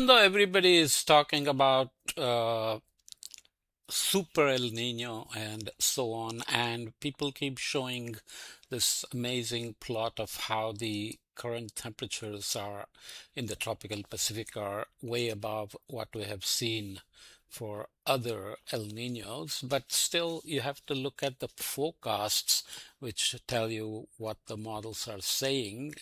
Though everybody is talking about super El Nino and so on, and people keep showing this amazing plot of how the current temperatures are in the tropical Pacific are way above what we have seen for other El Ninos, but still you have to look at the forecasts which tell you what the models are saying.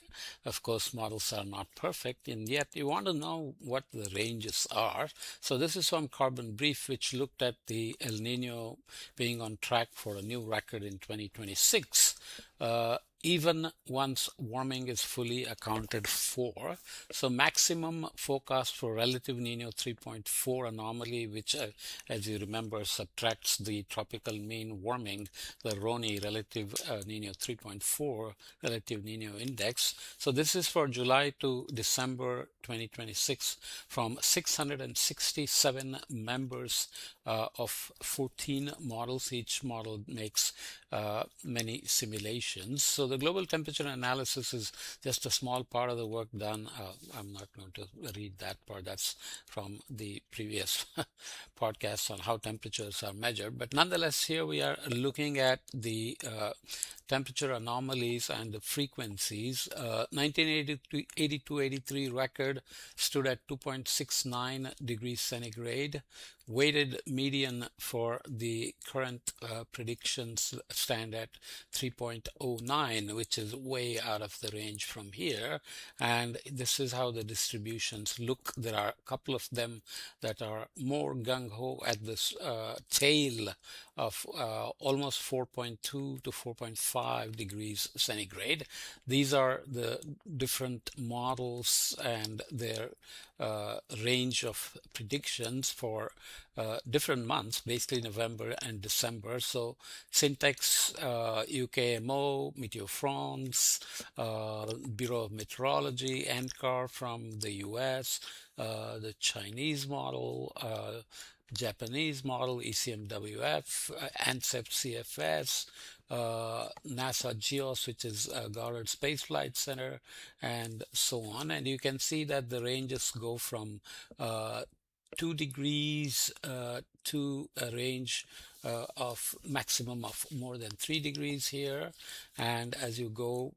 Of course, models are not perfect, and yet you want to know what the ranges are. So this is from Carbon Brief, which looked at the El Nino being on track for a new record in 2026. Even once warming is fully accounted for. So maximum forecast for relative Nino 3.4 anomaly, which as you remember subtracts the tropical mean warming, the RONI relative Nino 3.4 relative Nino index. So this is for July to December 2026 from 667 members of 14 models. Each model makes many simulations. So the global temperature analysis is just a small part of the work done. I'm not going to read that part. That's from the previous podcast on how temperatures are measured. But nonetheless, here we are looking at the temperature anomalies and the frequencies. 1982-83 record stood at 2.69 degrees centigrade. Weighted median for the current predictions stand at 3.09, which is way out of the range from here. And this is how the distributions look. There are a couple of them that are more gung-ho at this tail of almost 4.2 to 4.5 degrees centigrade. These are the different models and their range of predictions for different months, basically November and December. So Syntex, UKMO, Meteo France, Bureau of Meteorology, NCAR from the US, the Chinese model, Japanese model, ECMWF, ANSEP CFS, NASA GEOS, which is Goddard Space Flight Center, and so on. And you can see that the ranges go from 2 degrees to a range of maximum of more than 3 degrees here. And as you go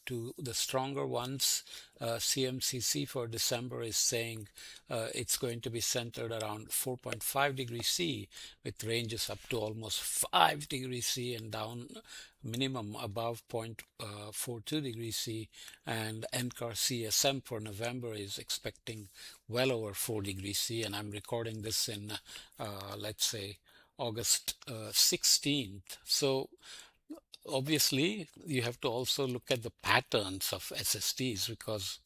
to the stronger ones, CMCC for December is saying it's going to be centered around 4.5 degrees C with ranges up to almost 5 degrees C and down minimum above 0.42 degrees C, and NCAR CSM for November is expecting well over 4 degrees C, and I'm recording this in let's say August 16th. So obviously you have to also look at the patterns of SSTs because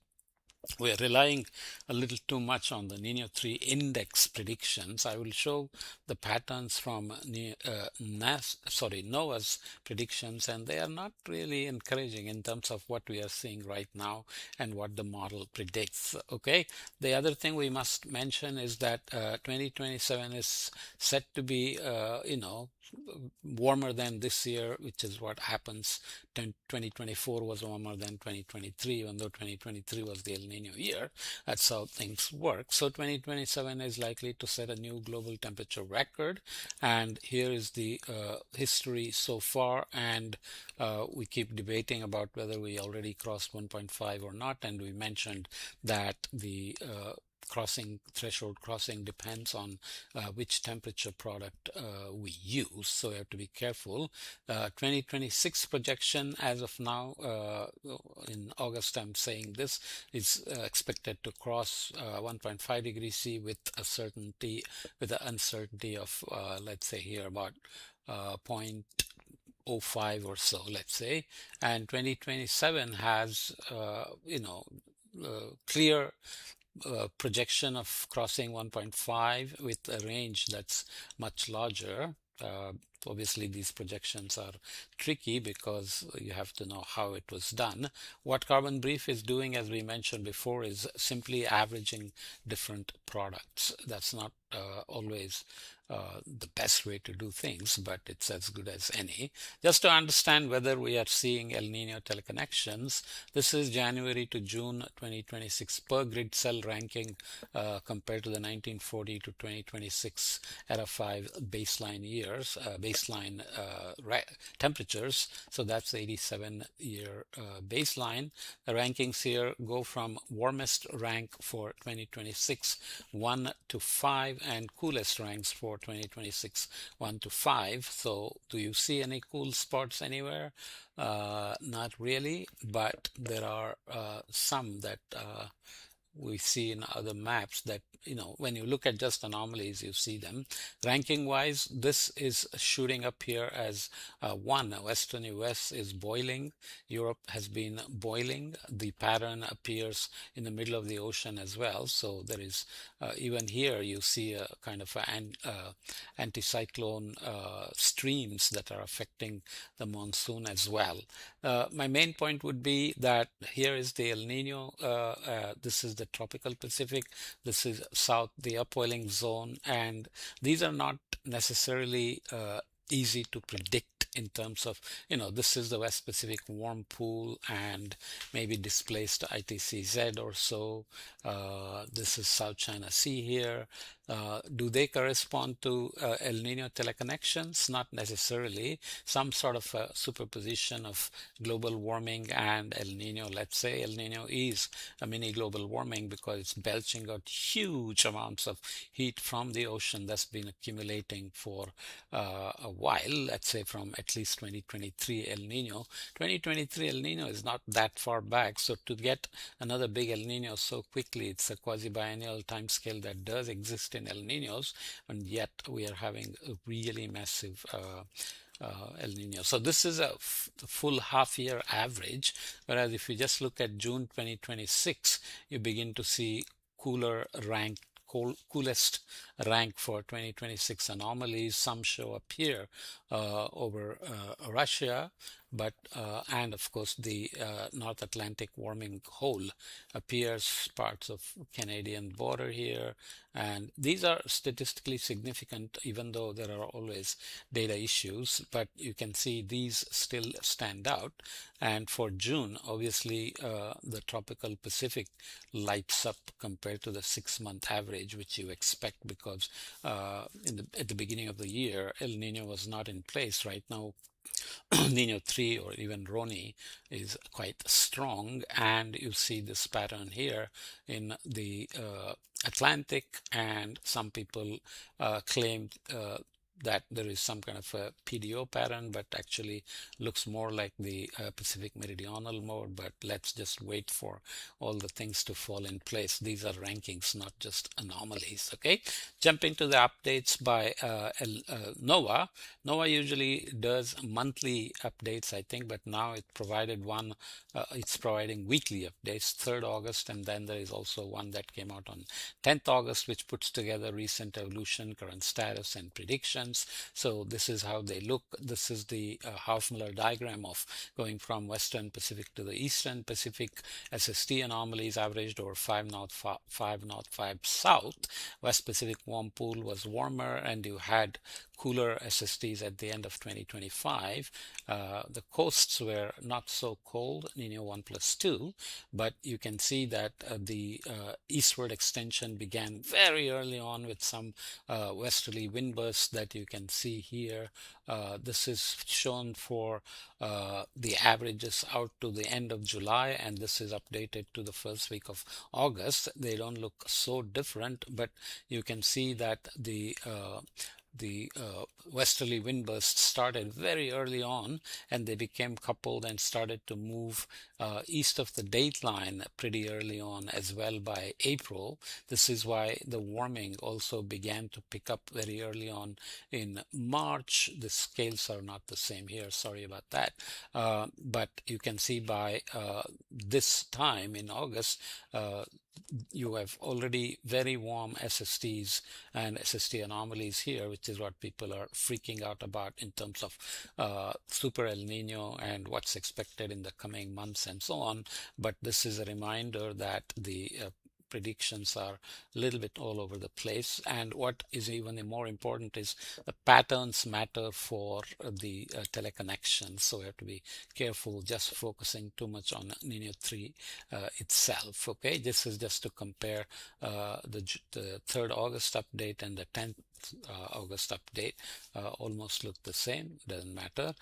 we are relying a little too much on the Niño 3 index predictions. I will show the patterns from NOAA's predictions, and they are not really encouraging in terms of what we are seeing right now and what the model predicts. Okay, the other thing we must mention is that 2027 is set to be, warmer than this year, which is what happens. 2024 was warmer than 2023, even though 2023 was the El Nino year. That's how things work. So 2027 is likely to set a new global temperature record. And here is the history so far. And we keep debating about whether we already crossed 1.5 or not. And we mentioned that the threshold crossing depends on which temperature product we use, so we have to be careful. 2026 projection as of now, in August I'm saying this, is expected to cross 1.5 degrees C with a certainty, with an uncertainty of let's say here about 0.05 or so, let's say. And 2027 has clear projection of crossing 1.5 with a range that's much larger. Obviously, these projections are tricky because you have to know how it was done. What Carbon Brief is doing, as we mentioned before, is simply averaging different products. That's not always the best way to do things, but it's as good as any. Just to understand whether we are seeing El Nino teleconnections, this is January to June 2026 per grid cell ranking compared to the 1940 to 2026 ERA 5 baseline years, temperatures. So that's the 87-year baseline. The rankings here go from warmest rank for 2026, 1 to 5, and coolest ranks for 2026, 1 to 5. So do you see any cool spots anywhere? Not really, but there are some that we see in other maps that, when you look at just anomalies, you see them. Ranking wise, this is shooting up here as one. Western US is boiling. Europe has been boiling. The pattern appears in the middle of the ocean as well. So there is, even here, you see a kind of anticyclone streams that are affecting the monsoon as well. My main point would be that here is the El Nino. This is the tropical Pacific. This is south, the upwelling zone, and these are not necessarily easy to predict in terms of, this is the West Pacific warm pool and maybe displaced ITCZ or so. This is South China Sea here. Do they correspond to El Nino teleconnections? Not necessarily. Some sort of a superposition of global warming and El Nino. Let's say El Nino is a mini global warming because it's belching out huge amounts of heat from the ocean that's been accumulating for a while. Let's say from at least 2023 El Nino. 2023 El Nino is not that far back. So to get another big El Nino so quickly, it's a quasi-biennial timescale that does exist in El Ninos, and yet we are having a really massive El Nino. So this is a full half-year average, whereas if you just look at June 2026, you begin to see coolest rank for 2026 anomalies. Some show up here over Russia, but and of course the North Atlantic warming hole appears parts of Canadian border here, and these are statistically significant even though there are always data issues, but you can see these still stand out. And for June, obviously the tropical Pacific lights up compared to the 6-month average, which you expect because at the beginning of the year El Nino was not in place. Right now Niño 3 or even Roni is quite strong, and you see this pattern here in the Atlantic, and some people claim that there is some kind of a PDO pattern, but actually looks more like the Pacific Meridional mode. But let's just wait for all the things to fall in place. These are rankings, not just anomalies. Okay, jumping to the updates by NOAA. NOAA usually does monthly updates, I think, but now it provided one. It's providing weekly updates, 3rd August, and then there is also one that came out on 10th August, which puts together recent evolution, current status, and predictions. So this is how they look. This is the Half-Miller diagram of going from Western Pacific to the Eastern Pacific. SST anomalies averaged over 5 north, 5 north, 5 south. West Pacific warm pool was warmer, and you had cooler SSTs at the end of 2025. The coasts were not so cold, Niño 1+2, but you can see that the eastward extension began very early on with some westerly wind bursts that you can see here. This is shown for the averages out to the end of July, and this is updated to the first week of August. They don't look so different, but you can see that the westerly wind bursts started very early on, and they became coupled and started to move east of the dateline pretty early on as well by April. This is why the warming also began to pick up very early on in March. The scales are not the same here, sorry about that. But you can see by this time in August, you have already very warm SSTs and SST anomalies here, which is what people are freaking out about in terms of super El Nino and what's expected in the coming months and so on. But this is a reminder that the predictions are a little bit all over the place. And what is even more important is the patterns matter for the teleconnections. So we have to be careful just focusing too much on Niño 3 itself. Okay, this is just to compare the 3rd August update and the 10th August update. Almost look the same, doesn't matter.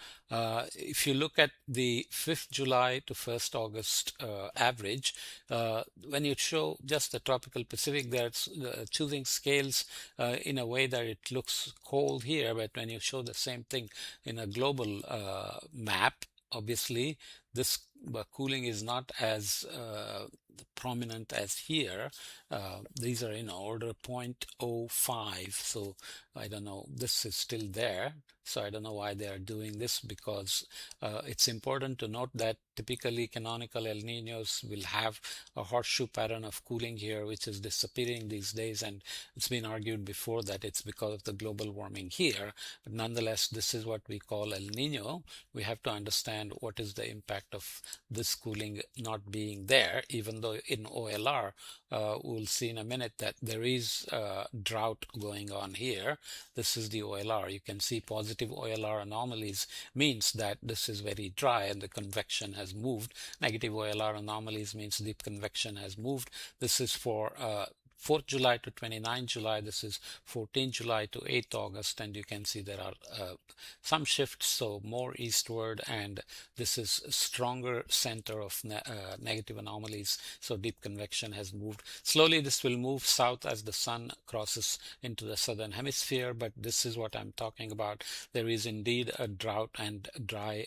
If you look at the 5th July to 1st August average, when you show just the tropical Pacific, they're choosing scales in a way that it looks cold here, but when you show the same thing in a global map, obviously this cooling is not as prominent as here. These are in order 0.05, so I don't know, this is still there, so I don't know why they are doing this, because it's important to note that typically canonical El Niños will have a horseshoe pattern of cooling here, which is disappearing these days, and it's been argued before that it's because of the global warming here, but nonetheless this is what we call El Nino. We have to understand what is the impact of this cooling not being there, even though in OLR we'll see in a minute that there is drought going on here. This is the OLR. You can see positive OLR anomalies means that this is very dry and the convection has moved. Negative OLR anomalies means deep convection has moved. This is for 4th July to 29th July. This is 14th July to 8th August, and you can see there are some shifts, so more eastward, and this is a stronger center of negative anomalies, so deep convection has moved. Slowly this will move south as the sun crosses into the southern hemisphere, but this is what I'm talking about. There is indeed a drought and dry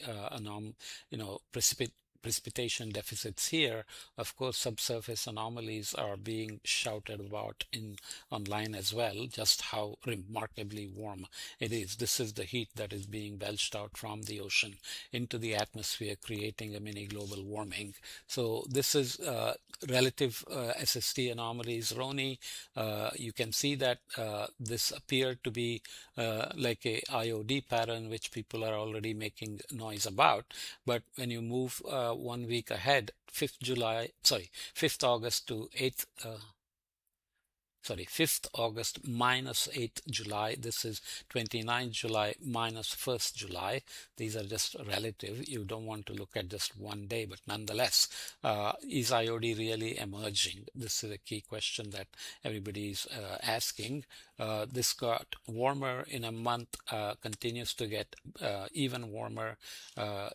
precipitation deficits here. Of course, subsurface anomalies are being shouted about online as well, just how remarkably warm it is. This is the heat that is being belched out from the ocean into the atmosphere, creating a mini global warming. So this is relative SST anomalies. Roni, you can see that this appeared to be like a IOD pattern, which people are already making noise about. But when you move 1 week ahead, 5th August to 5th August minus 8th July. This is 29th July minus 1st July. These are just relative. You don't want to look at just one day, but nonetheless, is IOD really emerging? This is a key question that everybody is asking. This got warmer in a month, continues to get even warmer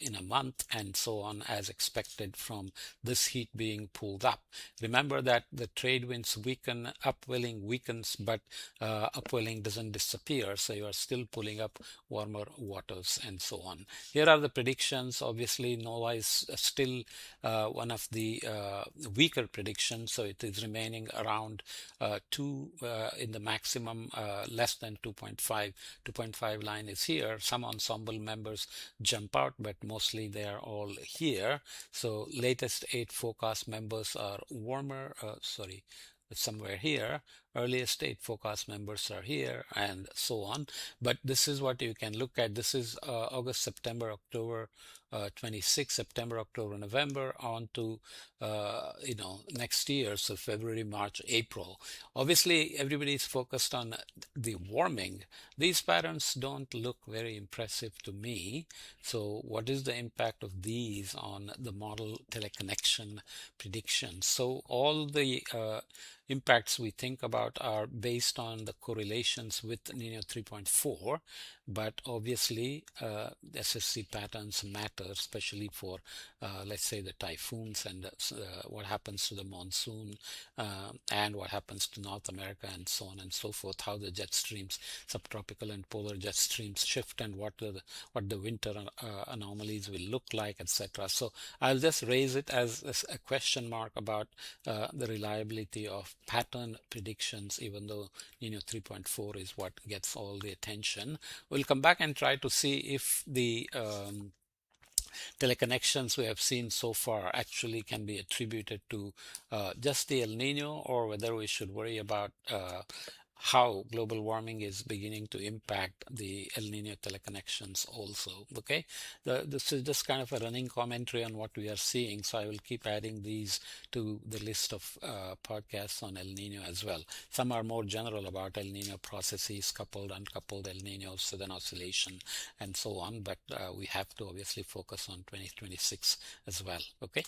in a month, and so on, as expected from this heat being pulled up. Remember that the trade winds weaken, upwelling weakens, but upwelling doesn't disappear, so you are still pulling up warmer waters and so on. Here are the predictions. Obviously, NOAA is still one of the weaker predictions, so it is remaining around 2 in the maximum, less than 2.5. 2.5 line is here. Some ensemble members jump out, but mostly they are all here. So latest 8 forecast members are warmer, somewhere here. Earliest 8 forecast members are here, and so on. But this is what you can look at. This is August, September, October, 26, September, October, November, on to next year, so February, March, April. Obviously, everybody is focused on the warming. These patterns don't look very impressive to me. So what is the impact of these on the model teleconnection predictions? So all the impacts we think about are based on the correlations with Niño 3.4, but obviously the SSC patterns matter, especially for let's say the typhoons and what happens to the monsoon and what happens to North America and so on and so forth, how the jet streams, subtropical and polar jet streams shift, and what the winter anomalies will look like, etc. So I'll just raise it as a question mark about the reliability of pattern predictions, even though Niño 3.4 is what gets all the attention. We'll come back and try to see if the teleconnections we have seen so far actually can be attributed to just the El Nino, or whether we should worry about how global warming is beginning to impact the El Nino teleconnections also. Okay, this is just kind of a running commentary on what we are seeing, so I will keep adding these to the list of podcasts on El Nino as well. Some are more general about El Nino processes, coupled, uncoupled El Nino, southern oscillation, and so on, but we have to obviously focus on 2026 as well. Okay.